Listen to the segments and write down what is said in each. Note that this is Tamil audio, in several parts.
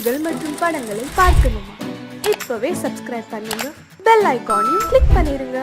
பாடல்கள் மற்றும் படங்களை பார்க்கணுமா? இப்பவே சப்ஸ்கிரைப் பண்ணுங்க, பெல் ஐகானையும் கிளிக் பண்ணிருங்க.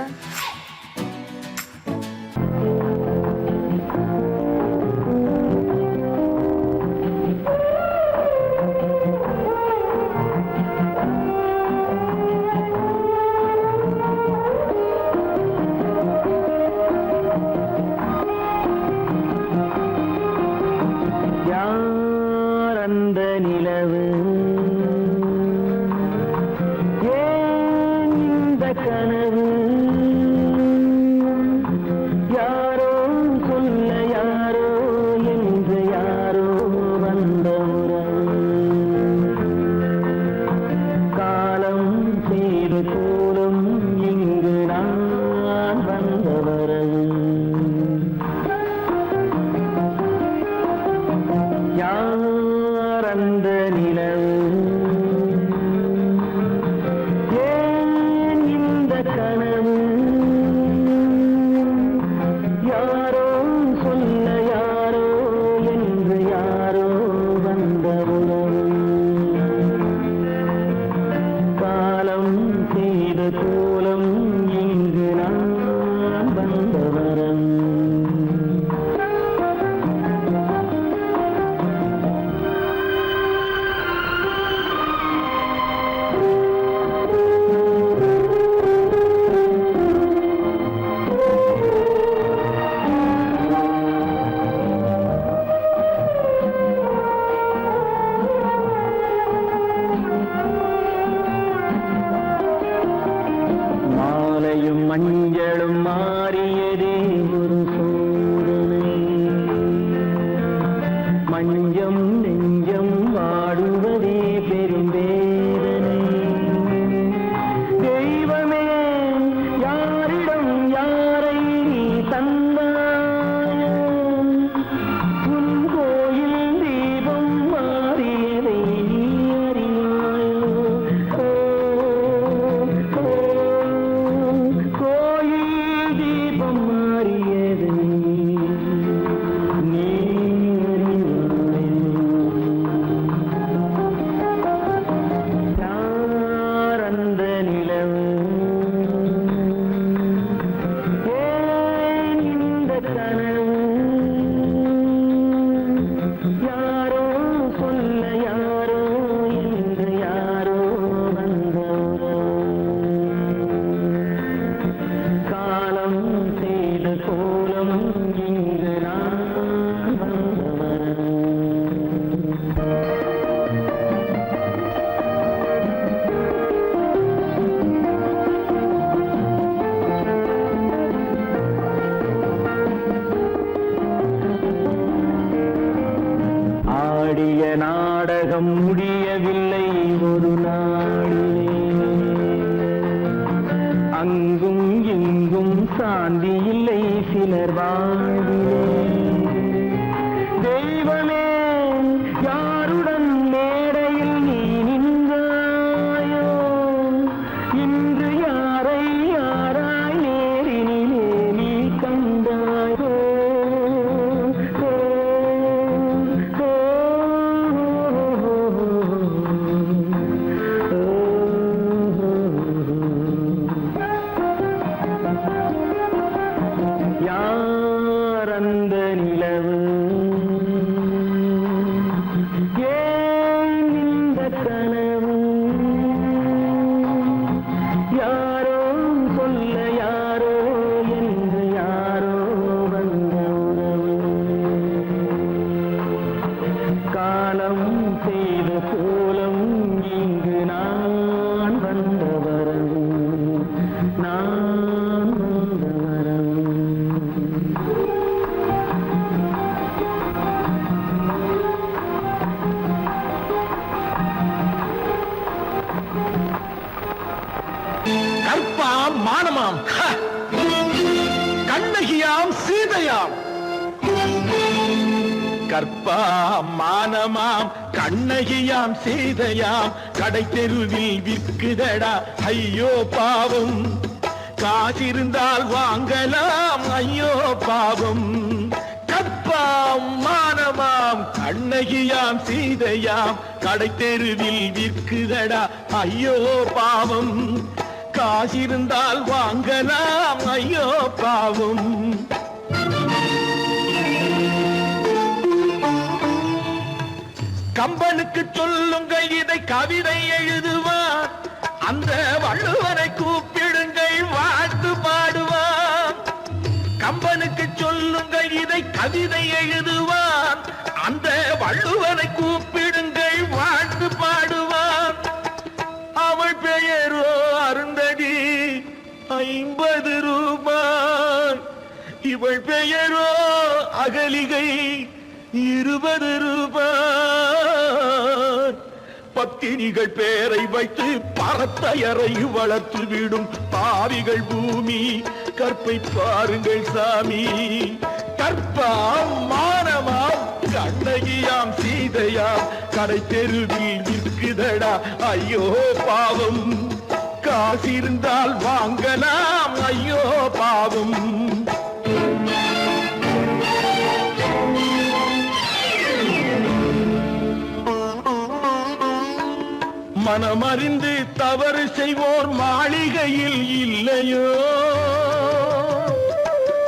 மஞ்சளும் மாறியதே ஒரு சோதனை, மஞ்சம் நெஞ்சம் வாடுவதே பெரும் வேதனை. தெய்வமே யாரிடம் யாரை நீ தந்தாயோ, உன் கோயில் தீபம் மாறியதை நீ அறியாயோ. நாடகம் முடியவில்லை ஒரு நாளிலே, அங்கும் இங்கும் சாந்தி இல்லை சிலர் வாழ்விலே. தெய்வமே யாருடன் மேடையில் நீ நின்றாயோ, இன்று யாரை யாராய் நேரினிலே நீ கண்டாயோ. கற்பாம் மானமாம் கண்ணகியாம் சீதையாம், கற்பாம் மானமாம் கண்ணகியாம் சீதையாம், கடை தெருவில் விற்குதடா ஐயோ பாவம், காசிருந்தால் வாங்கலாம் ஐயோ பாவம். கற்ப கற்பாம் மானமாம் கண்ணகியாம் சீதையாம் கடை தெருவில் விற்குதடா ஐயோ பாவம் காசிருந்தால் வாங்கலாம் ஐயோ பாவம் கம்பனுக்கு சொல்லுங்கள் இதை கவிதை எழுதுவார் அந்த வள்ளுவரை கூப்பிடுங்கள் வாழ்த்து பாடுவார் கம்பனுக்கு சொல்லுங்கள் இதை கவிதை எழுதுவார் அந்த வள்ளுவரை கூப்பிடுங்கள் வாழ்த்து பாடுவார் அவள் பெயரோ அருந்ததி 50 ரூபாய் இவள் பெயரோ அகலிகை 20 ரூபாய் பத்தினிகள் பேரை வைத்து பரத்தையரை வளர்த்து விடும் பாவிகள் பூமி கற்பை பாருங்கள் சாமி கற்பாம் மானமாம் கண்ணகியாம் சீதையாம் கடை தெருவில் விற்குதடா ஐயோ பாவம் காசிருந்தால் வாங்கலாம் ஐயோ பாவம் மனமறிந்து தவறு செய்வோர் மாளிகையில் இல்லையோ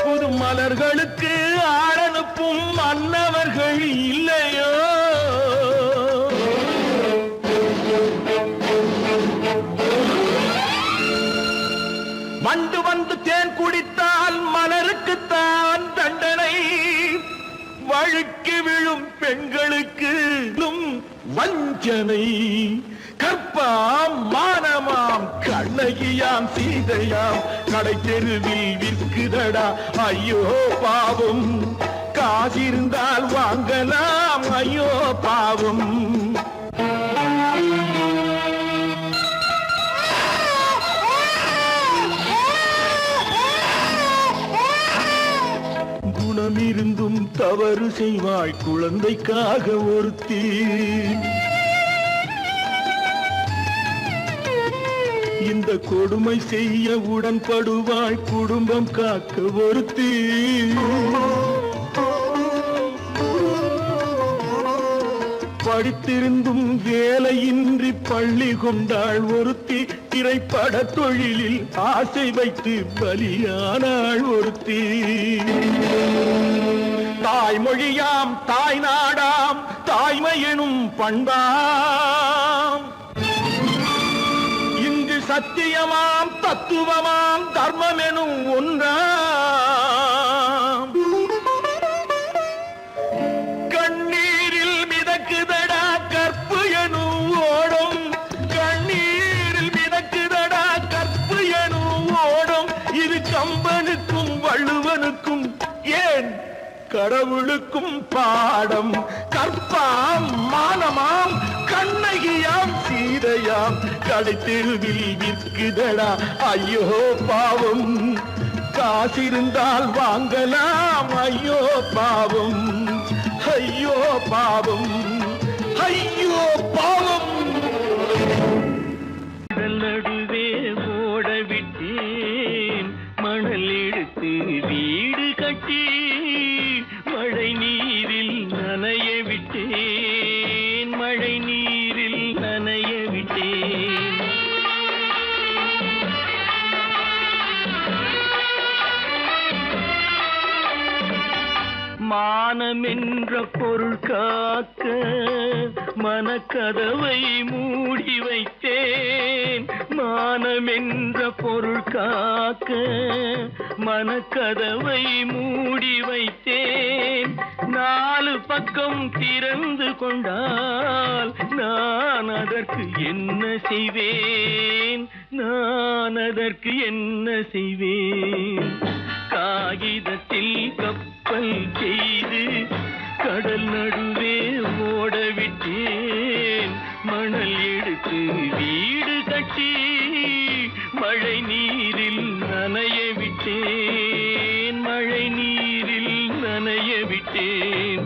புது மலர்களுக்கு ஆளனுப்பும் மன்னவர்கள் இல்லையோ வண்டு வந்து தேன் குடித்தால் மலருக்குத்தான் தண்டனை வழுக்கி விழும் பெண்களுக்கு வஞ்சனை கற்பாம் மானமாம் கண்ணகியாம் சீதையாம் கடை தெருவில் விற்குதடா ஐயோ பாவம் காசிருந்தால் வாங்கலாம் ஐயோ பாவம் குணமிருந்தும் தவறு செய்வாய் குழந்தைக்காக ஒருத்தி இந்த கொடுமை செய்ய உடன்படுவாய் குடும்பம் காக்க ஒருத்தி படித்திருந்தும் வேலையின்றி பள்ளி கொண்டாள் ஒருத்தி திரைப்பட தொழிலில் ஆசை வைத்து பலியானாள் ஒருத்தி தாய்மொழியாம் தாய் நாடாம் தாய்மையெனும் பண்பாம் இங்கு சத்தியமாம் தத்துவமாம் தர்மமெனும் ஒன்றாம் கண்ணீரில் மிதக்குதடா கற்பு எனும் ஓடும் கண்ணீரில் மிதக்குதடா கற்பு எனும் ஓடும் இது கம்பனுக்கும் வள்ளுவனுக்கும் ஏன் கடவுளுக்கும் பாடம் கற்பாம் மானமாம் கண்ணகியாம் சீதையாம் கடை தெருவில் விற்குதடா ஐயோ பாவம் காசிருந்தால் வாங்கலாம் ஐயோ பாவம் ஐயோ பாவம் ஐயோ பாவம் நடுவே ஓட விட்டேன் மணல் எடுத்து வீடு கட்டி மழை நீரில் நனைய விட்டேன் மழை நீரில் நனைய விட்டேன் மானமென்ற பொருள் காக்க மனக்கதவை மூடி வைத்தேன் மானமென்ற பொருள் காக்க மனக்கதவை மூடி வைத்தேன் 4 பக்கம் திறந்து கொண்டால் நான் அதற்கு என்ன செய்வேன் நான் அதற்கு என்ன செய்வேன் காகிதத்தில் கப்பல் செய்து கடல் நடுவே ஓட விட்டேன் மணல் எடுத்து வீடு கட்டி மழை நீரில் நனைய விட்டேன் மழை நீரில் நனைய விட்டேன்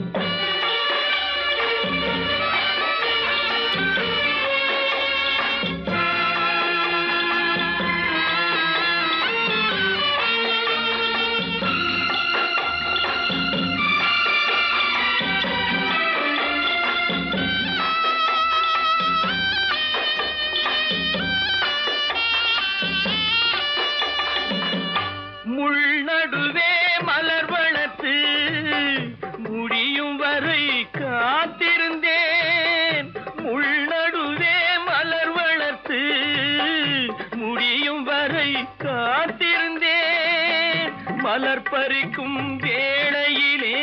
மலர் பறிக்கும் வேளையிலே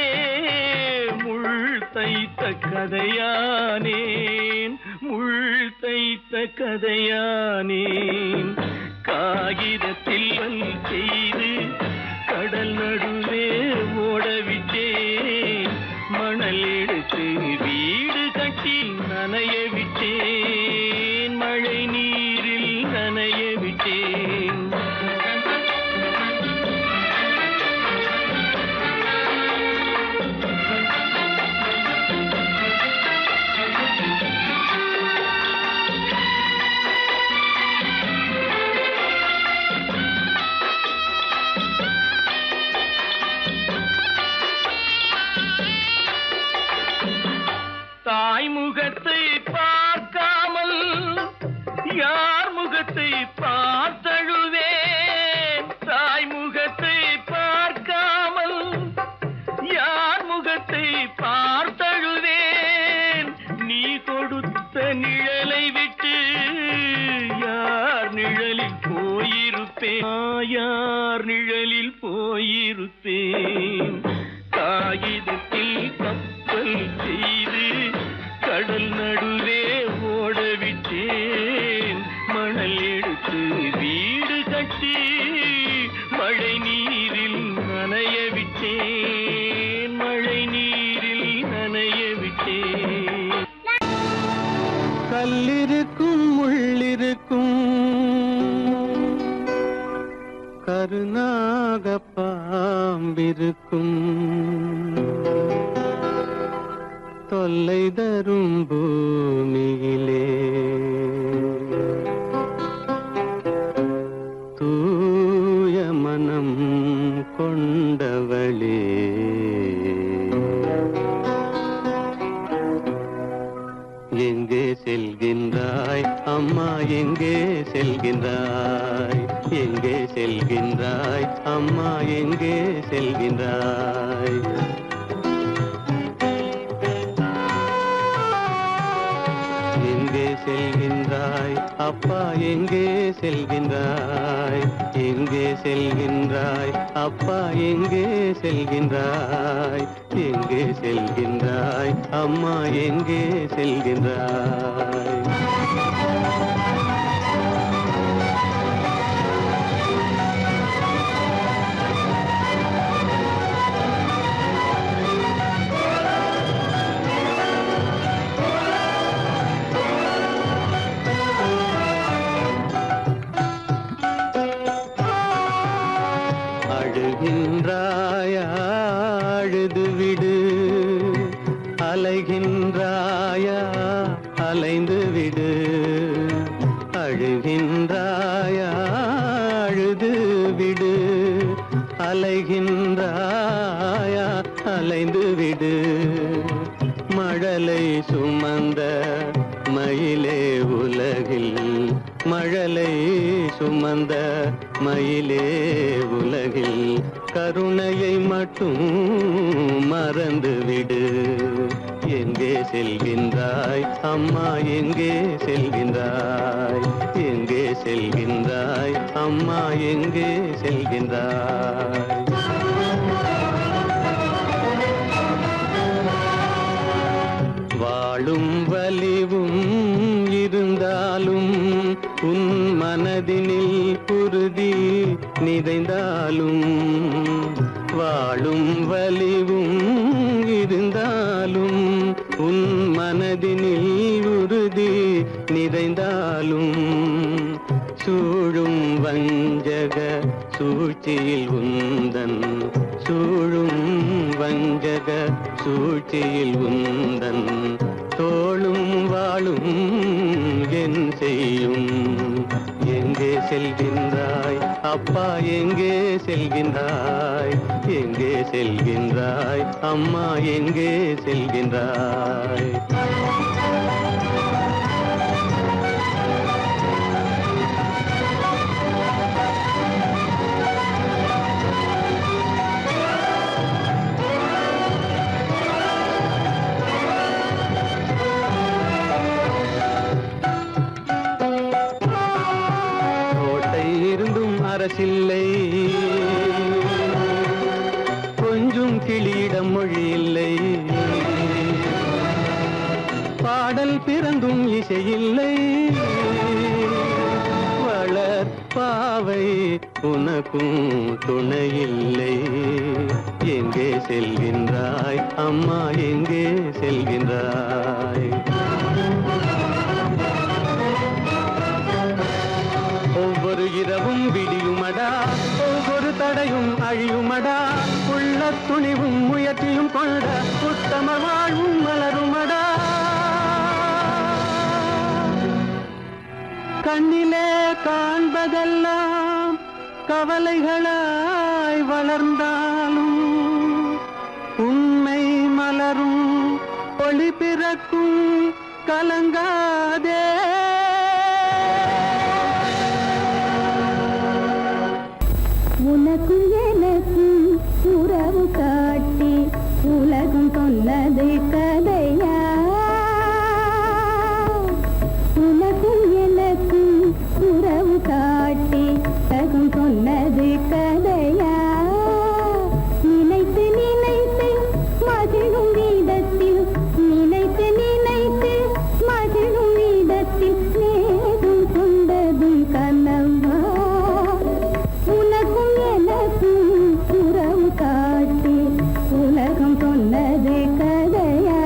முள் தைத்த கதையானேன், முள் தைத்த கதையானேன். காகிதத்தில் செய்து கடல் நடுவே ஓடவிட்டேன், மணல் எடுத்து வீடு கட்டி நனைய விட்டேன், மழை நீரில் நனைய விட்டேன். தாய் முகத்தை பார்க்காமல் யார் முகத்தை பார்த்தழுவேன், தாய் முகத்தை பார்க்காமல் யார் முகத்தை பார்த்தழுவேன். நீ கொடுத்த நிழலை விட்டு யார் நிழலில் போயிருப்பேன், யார் நிழலில் போயிருப்பேன். காகிதத்தில் கப்பல் செய்து கடல் நடுவே ஓடவிட்டேன், மணல் எடுத்து வீடு கட்டி மழை நீரில் நனைய விட்டேன், மழை நீரில் நனைய விட்டேன். கல்லிருக்கும் முள்ளிருக்கும் கருநாக பாம்பிருக்கும் தொல்லை தரும் பூமியிலே தூய மனம் கொண்டவளே எங்கே செல்கின்றாய் அம்மா, எங்கே செல்கின்றாய், எங்கே செல்கின்றாய் அம்மா, எங்கே செல்கின்றாய். எங்கே செல்கின்றாய் அப்பா, எங்கே செல்கின்றாய், எங்கே செல்கின்றாய் அப்பா, எங்கே செல்கின்றாய், எங்கே செல்கின்றாய் அம்மா, எங்கே செல்கின்றாய். அழுகின்றாயா அழுது விடு, அலைகின்றாயா அலைந்து விடு. அழுகின்றாயா அழுது விடு, அலைகின்றாயா அலைந்து விடு. மழலை சுமந்த மயிலே உலகில், மழலை சுமந்த மயிலே உலகில் கருணையை மட்டும் மறந்துவிடு. எங்கே செல்கின்றாய் அம்மா, எங்கே செல்கின்றாய், எங்கே செல்கின்றாய் அம்மா, எங்கே செல்கின்றாய். வாழும் வலிவும் இருந்தாலும் உன் மனதினில் குருதி நிறைந்தாலும், வாழும் வலிவும் இருந்தாலும் உன் மனதினில் உறுதி நிறைந்தாலும், சூழும் வஞ்சக சூழ்ச்சியில் உந்தன், சூழும் வஞ்சக சூழ்ச்சியில் உந்தன் தோளும் வாழும் என் செய்யும். எங்கே செல்கின்றாய் அப்பா, எங்கே செல்கின்றாய், எங்கே செல்கின்றாய் அம்மா, எங்கே செல்கின்றாய். அரசில்லை, மீசையில்லை வளர் பாவை உனக்கும் துணையில்லை. எங்கே செல்கின்றாய் அம்மா, எங்கே செல்கின்றாய்? ஒவ்வொரு இரவும் விடியுமடா, ஒவ்வொரு தடையும் அழியுமடா, உள்ள துணிவும் முயற்சியும் கொண்ட உத்தம வாழ்வும் மலருமடா. கண்ணிலே காண்பதெல்லாம் கவலைகளாய் வளர்ந்தாலும் உண்மை மலரும், ஒளி பிறக்கும், கலங்காதே. உனக்கும் எனக்கும் உறவு காட்டி உலகம் சொன்னது கதையா? உனக்கும் எனக்கும் உறவு காட்டி உலகம் சொன்னது கதையா? நினைத்து நினைத்து மகிழும் வீதத்தில், நினைத்து நினைத்து மகிழும் வீதத்தில் நேரும் கொண்டதும் கனவா? உனக்கும் எனக்கும் உறவு காட்டி உலகம் சொன்னது கதையா?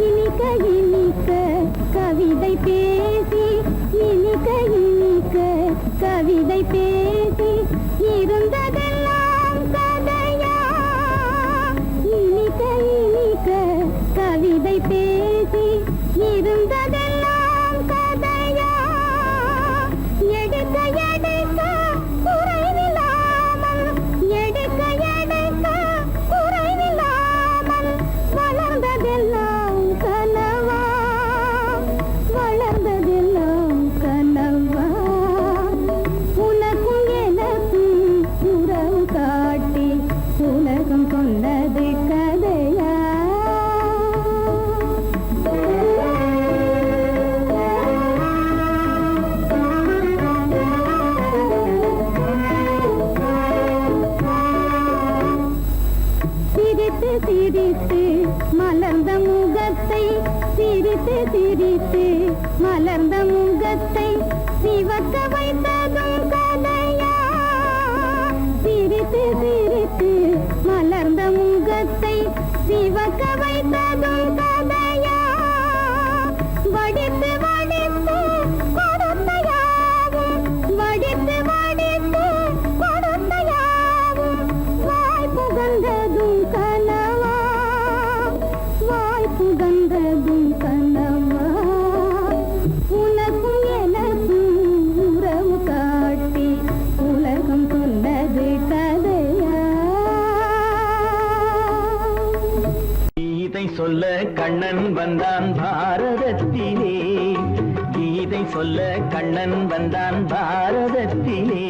இனிக்க இனிக்க கவிதை பேசி, இனிக்க இனிக்க கவிதை பேசி இருந்ததெல்லாம் கதையா? இனிக்க இனிக்க கவிதை பேசி இருந்ததெல்லாம் கதையா? எடுக்க எடுக்க குறைவில்லாமல், எடுக்க எடுக்க குறைவில்லாமல் வளர்ந்ததெல்லாம் கனவா? வளர்ந்ததெல்லாம் கனவா? உனக்கும் எனக்கும் உறவு காட்டி உலகம் சொன்னது கதையா? சிரித்து சிரித்து மலர்ந்த முகத்தை, சிரித்து சிரித்து மலர்ந்த முகத்தை சிவக்க வைத்ததும் கதையா? சிரித்து சிரித்து மலர்ந்த முகத்தை சிவக்க வைத்ததும் கதையா? வடித்து வடித்து கொடுத்த யாவும், வடித்து வடித்து கொடுத்த யாவும் வாய் புகழ்ந்ததும் கனவா? வாய் புகழ்ந்ததும் கனவா? உனக்கும் எனக்கும் உறவு காட்டி உலகம் சொன்னது கதையா? கீதை சொல்ல கண்ணன் வந்தான் பாரதத்திலே, கீதை சொல்ல கண்ணன் வந்தான் பாரதத்திலே,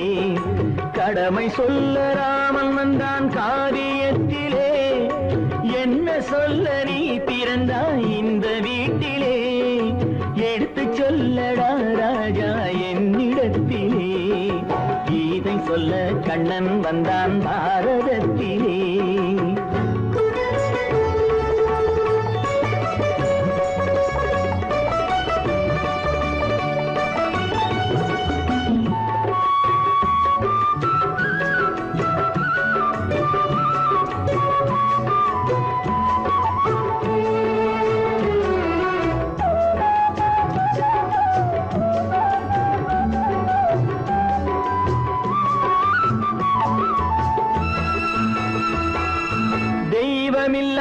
கடமை சொல்ல ராமன் வந்தான் காரியத்திலே, என்ன சொல்ல நீ பிறந்தாய் இந்த வீட்டிலே, எடுத்து சொல்லடா ராஜா என்னிடத்திலே, கீதை சொல்ல கண்ணன் வந்தான் பாரதத்திலே.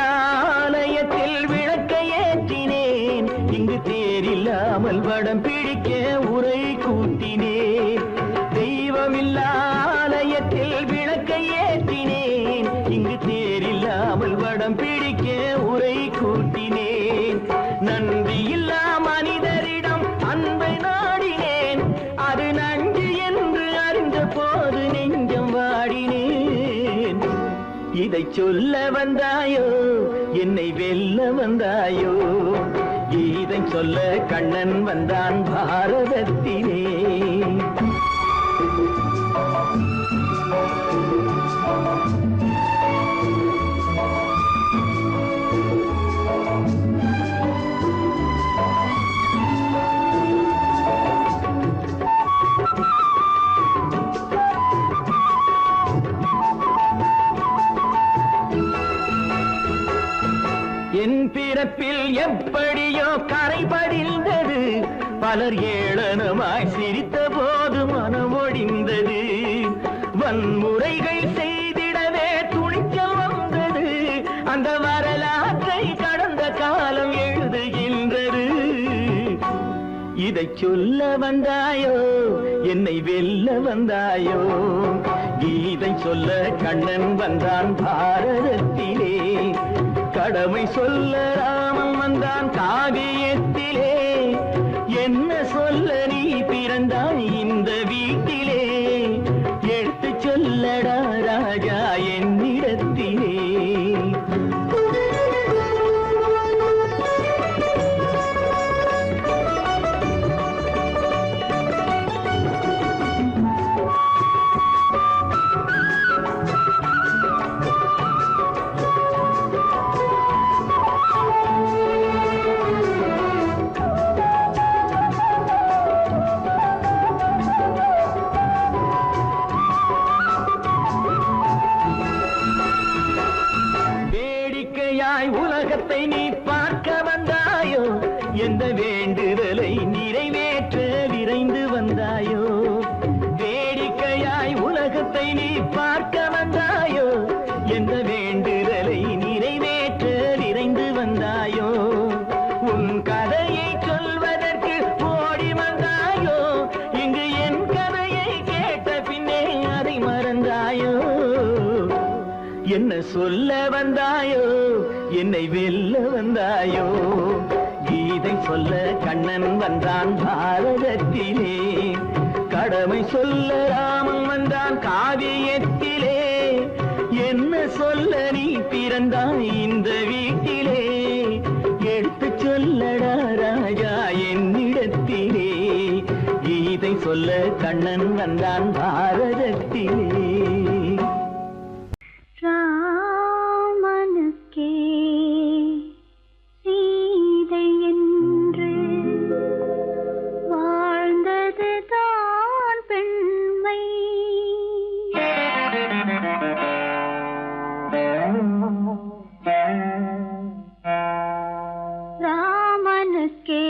தெய்வமில்லாலயத்தில் விளக்கை ஏற்றினேன், இங்கு தேரில்லாமல் வடம் பிடிக்க உரை கூட்டினேன். தெய்வமில்லாலயத்தில் விளக்கை ஏற்றினேன், இங்கு தேரில்லாமல் வடம் பிடிக்க உரை கூட்டினேன். நன்றி இல்லா மனிதரிடம் அன்பை நாடினேன், அது நன்றி என்று அறிந்த போது நெஞ்சம் வாடினேன். இதை சொல்ல வந்தாயோ, என்னை வெல்ல வந்தாயோ, கீதை சொல்ல கண்ணன் வந்தான் பாரதத்திலே. என் பிறப்பில் எப்படியோ கரை படிந்தது, பலர் ஏளனமாய் சிரித்த போது மனமொடிந்தது. வன்முறைகள் செய்திடவே துணிச்சல் வந்தது, அந்த வரலாற்றை கடந்த காலம் எழுதுகின்றது. இதை சொல்ல வந்தாயோ, என்னை வெல்ல வந்தாயோ, கீதை சொல்ல கண்ணன் வந்தான் பாரதத்திலே. கடமை சொல்ல ராமன் வந்தான் காவியத்திலே. என்ன சொல்ல நீ பிறந்தாய் இந்த வீட்டிலே, எடுத்து சொல்லடா ராஜா என்னிடத்திலே. உலகத்தை நீ பார்க்க வந்தாயோ, எந்த வேண்டுதலை நிறைவேற்ற விரைந்து வந்தாயோ. வேடிக்கையாய் உலகத்தை நீ பார்க்க வந்தாயோ, எந்த வேண்டுதலை நிறைவேற்ற விரைந்து வந்தாயோ. உன் கதையை சொல்வதற்கு ஓடி வந்தாயோ, இங்கு என் கதையை கேட்ட பின்னே அதை மறந்தாயோ. என்ன சொல்ல வந்தாயோ, என்னை வெல்ல வந்தாயோ, கீதை சொல்ல கண்ணன் வந்தான் பாரதத்திலே. கடமை சொல்ல ராமன் வந்தான் காவியத்திலே. என்ன சொல்ல நீ பிறந்தாய் இந்த வீட்டிலே, எடுத்து சொல்லடா ராஜா என்னிடத்திலே. கீதை சொல்ல கண்ணன் வந்தான் பாரதத்திலே. ராமனுக்கே சீதை என்று வாழ்ந்தது தான் பெண்மை. ராமனுக்கே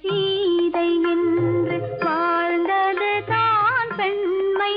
சீதை என்று வாழ்ந்தது தான் பெண்மை.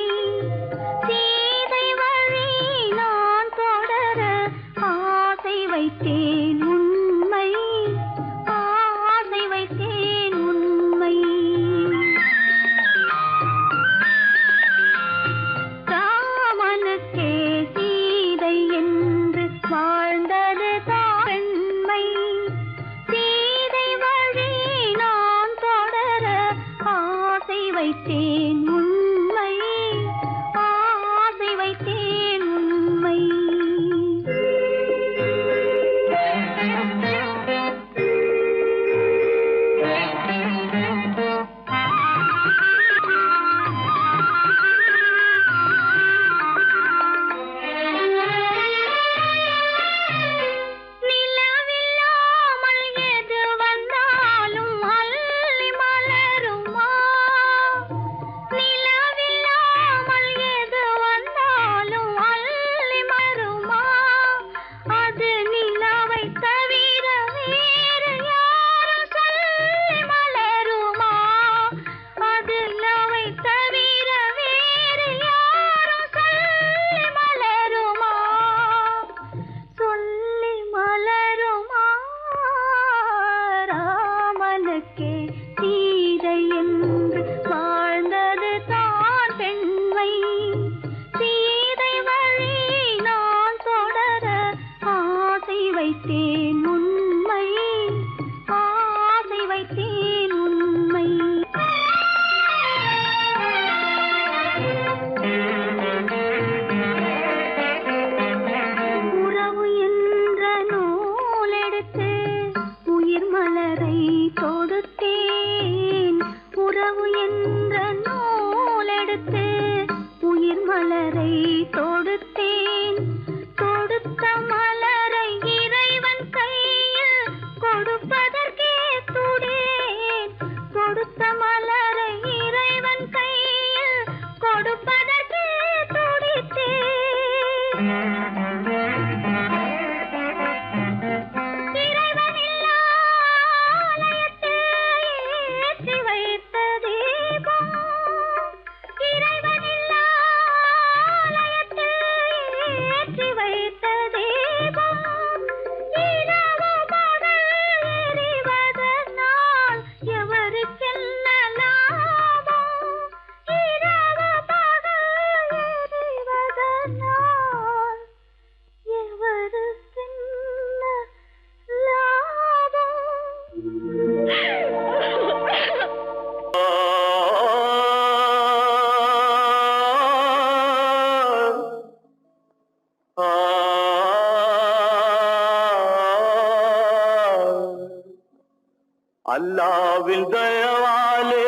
அல்லாவின் தயவாலே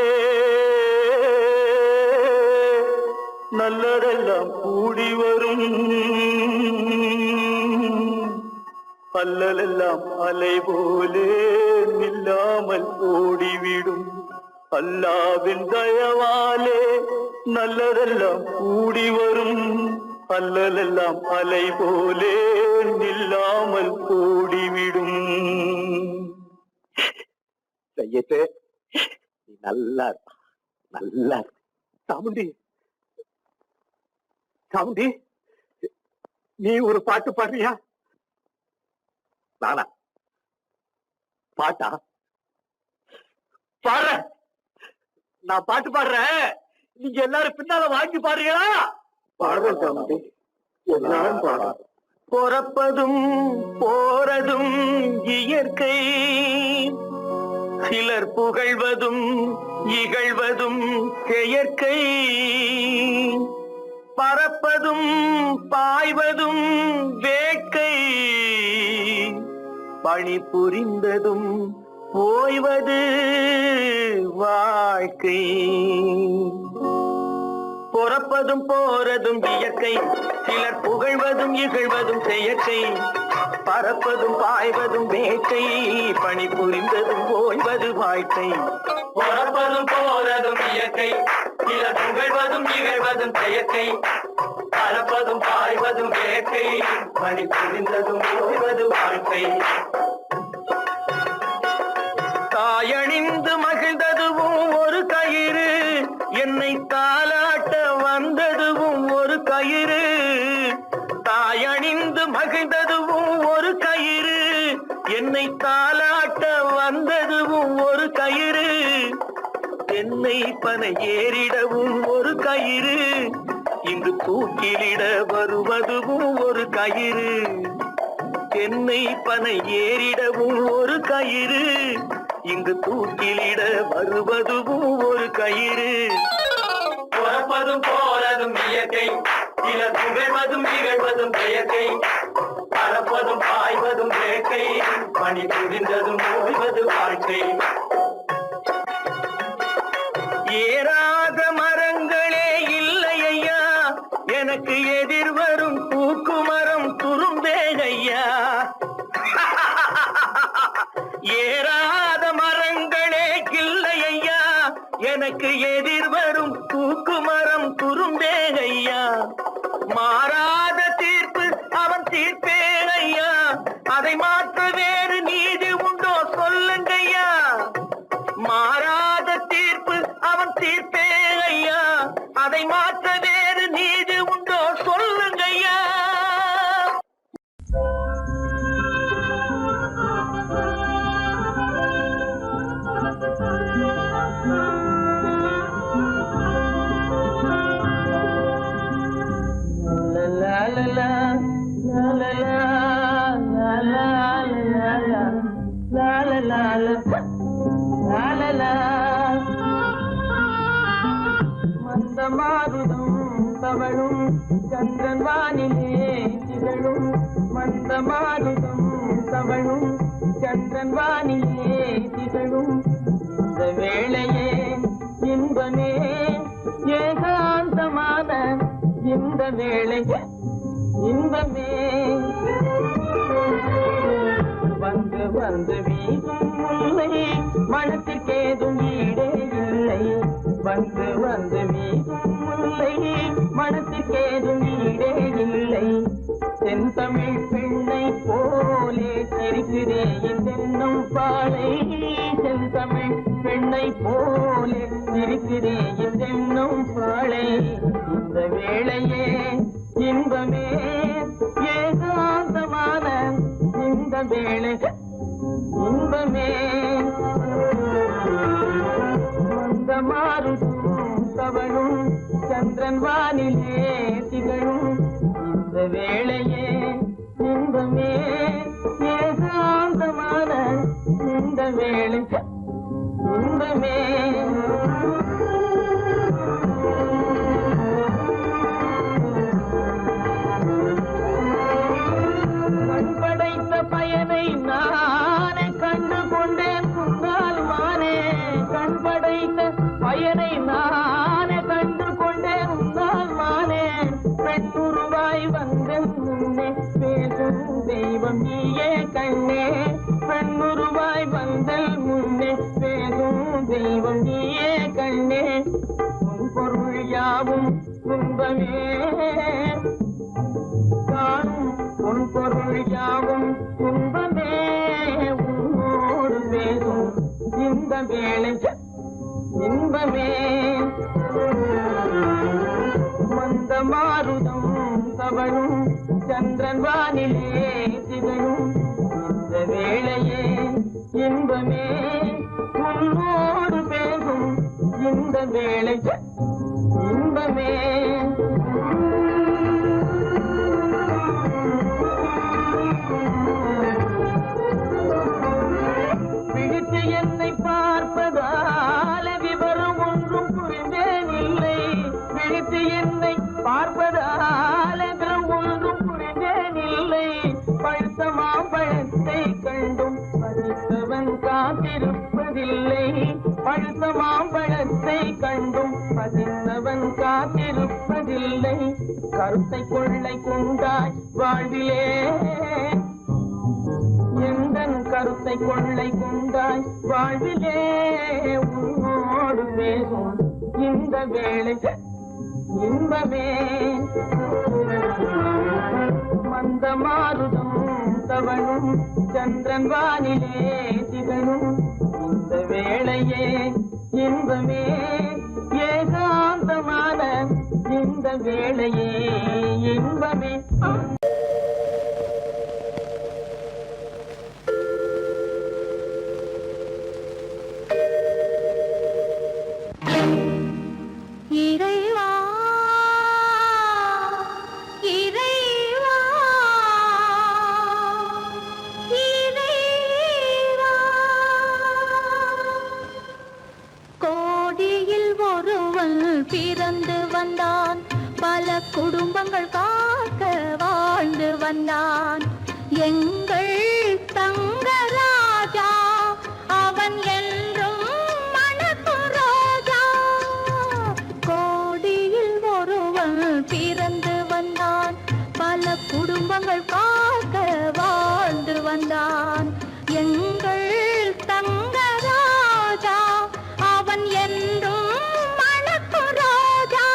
நல்லதெல்லாம் கூடி வரும், அல்லலெல்லாம் அலை போலே நில்லாமல் ஓடிவிடும். அல்லாவின் தயவாலே நல்லதெல்லாம் கூடி வரும், அல்லலெல்லாம் அலை போலே நில்லாமல் ஓடிவிடும். செய்யட்டு நல்லா நல்லா சாமுண்டி சாமுண்டி, நீ ஒரு பாட்டு பாடுறியா? நானா பாட்டா பாடுற? நான் பாட்டு பாடுறேன், நீங்க எல்லாரும் பின்னால வாங்கி பாடுறீங்களா? பாடுறேன் சாமுண்டி, எல்லாரும் பாடுற. பிறப்பதும் போறதும் இயற்கை, சிலர் புகழ்வதும் இகழ்வதும் செயற்கை. பறப்பதும் பாய்வதும் வேட்கை, பணி புரிந்ததும் ஓய்வது வாழ்க்கை. பிறப்பதும் போறதும் இயற்கை, சிலர் புகழ்வதும் இகழ்வதும் செயற்கை. பறப்பதும் பாய்வதும் வேட்கை, பணி புரிந்ததும் ஓய்வது வாழ்க்கை. பிறப்பதும் போறதும் இயற்கை, சிலர் புகழ்வதும் இகழ்வதும் செயற்கை. பறப்பதும் பாய்வதும் வேட்கை, பணி புரிந்ததும் ஓய்வது வாழ்க்கை. தாயணிந்து மகிழ்ந்ததுவும் ஒரு கயிறு, என்னை தாலாட்ட வந்ததுவும் ஒரு கயிறு. தாயணிந்து மகிழ்ந்ததுவும் ஒரு கயிறு, என்னை தாலாட்ட வந்ததுவும் ஒரு கயிறு. என்னை பனை ஏறிடவும் ஒரு கயிறு, இங்கு தூக்கிலிட வருவதுவும் ஒரு கயிறு. என்னை பனை ஏறிடவும் ஒரு கயிறு, இங்கு தூக்கிலிட வருவதுவும் ஒரு கயிறு. பிறப்பதும் போறதும் இயற்கை, சிலர் புகழ்வதும் இகழ்வதும் செயற்கை. பறப்பதும் பாய்வதும் வேட்கை, பணி புரிந்ததும் ஓய்வது வாழ்க்கை. ஏறாத மரங்களே இல்லை ஐயா, எனக்கு எதிர் வரும் பூக்குமரம் துரும்பேகையா. ஏறாத மரங்களே இல்லை ஐயா, எனக்கு எதிர் வரும் பூக்குமரம் துரும்பேகையா. மாறாத தீர்ப்பு அவன் தீர்ப்பே ஐயா, அதை மாற்ற வேறு நீதி உண்டோ சொல்லுங்கய்யா. மாறாத தீர்ப்பு அவன் தீர்ப்பே ஐயா, அதை மாற்ற வேறு நீதி உண்டோ சொல்லுங்கய்யா. மந்தமாருதும் தவழும் சந்திரன் வானிலே திகழும். மந்தமாருதும் தவழும் சந்திரன் வானிலே திகழும். இந்த வேளையே இன்பமே ஏகாந்தமான இந்த வேளை இன்பமே. வந்து வந்து வீசும் முல்லை மனத்திற்கேதும் ஈடே இல்லை. வந்து வந்து வீசும் முல்லை மனத்திற்கேதும் ஈடே இல்லை. தென்தமிழ் பெண்ணை போலே சிரிக்கிறே தென்னும் பாலை. தென்தமிழ் பெண்ணை போலே சிரிக்கிறே தென்னும் பாலை. இந்த வேளையே இன்பமே ஏகாந்தமான இந்த வேளை இன்பமே. மந்தமாருதும் தவழும் சந்திரன் வானிலே திகழும். இந்த வேளையே இன்பமே ஏகாந்தமான இந்த வேளை இன்பமே. படைத்த பயனை நானே கண்டு கொண்டேன் முன்னால் தெய்வம் நீயே கண்ணே உன் பொருள் யாவும் துன்பமே காணும் உன் பொருள் யாவும் துன்பமே உன்னோடு பேசும் இந்த வேளை இன்பமே மந்த மாருதம் தவழும் சந்திரன் வானிலே திகழும் இந்த வேளையே இன்பமே உன்னோடு பேசும் இந்த வேளை இன்பமே பிடித்து என்னை பார்ப்பதால விவரம் ஒன்றும் புரிந்தேன் இல்லை பிடித்து என்னை பார்ப்பதால விவரம் ஒன்றும் புரிந்தேன் இல்லை பழுத்த மாம்பழத்தை கண்டும் பதித்தவன் காத்திருப்பதில்லை பழுத்த மாம்பழத்தை கண்டும் பதித்தவன் காத்திருப்பதில்லை கருத்தை கொள்ளை கொண்டாய் வாழ்விலே எந்தன் கருத்தை கொள்ளை கொண்டாய் வாழ்விலே உன்னோடு பேசும் இந்த வேளை இன்பமே மந்த மாருதம் தவழும் சந்திரன் வானிலே திகழும் இந்த வேளையே இன்பமே ஏகாந்தமான இந்த வேளையே இன்பமே இறைவா இறைவா இறைவா கோடியில் ஒருவன் பிறந்து வந்தான் பல குடும்பங்கள் காக்க வாழ்ந்து வந்தான் எங்கள் தங்கராஜா அவன் என்றும் மணக்கும் ரோஜா கோடியில் ஒருவன் பிறந்து வந்தான் பல குடும்பங்கள் காக்க வாழ்ந்து வந்தான் எங்கள் தங்கராஜா அவன் என்றும் மணக்கும் ரோஜா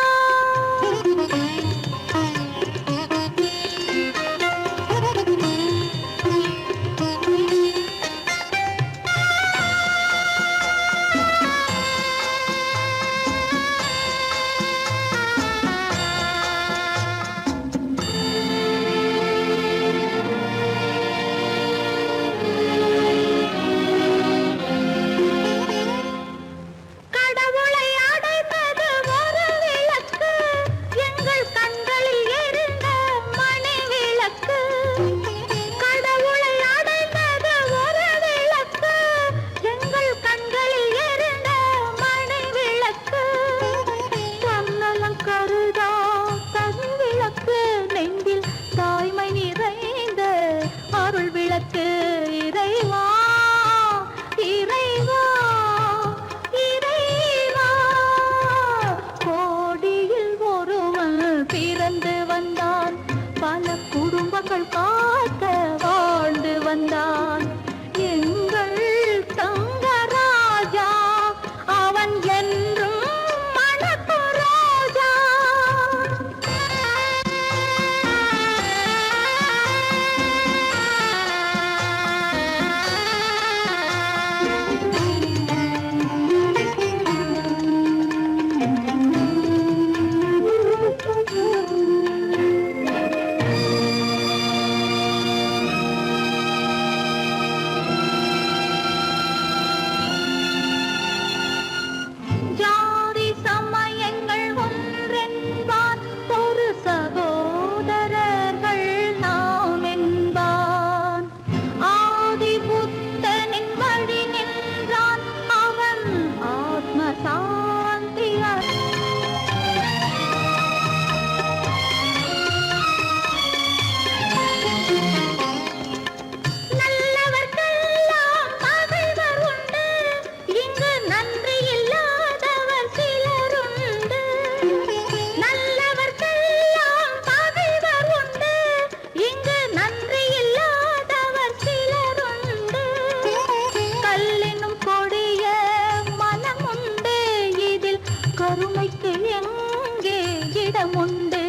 இடம் உண்டு.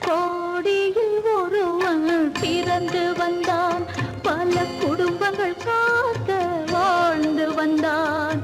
கோடியில் ஒருவன் பிறந்து வந்தான், பல குடும்பங்கள் காக்க வாழ்ந்து வந்தான்.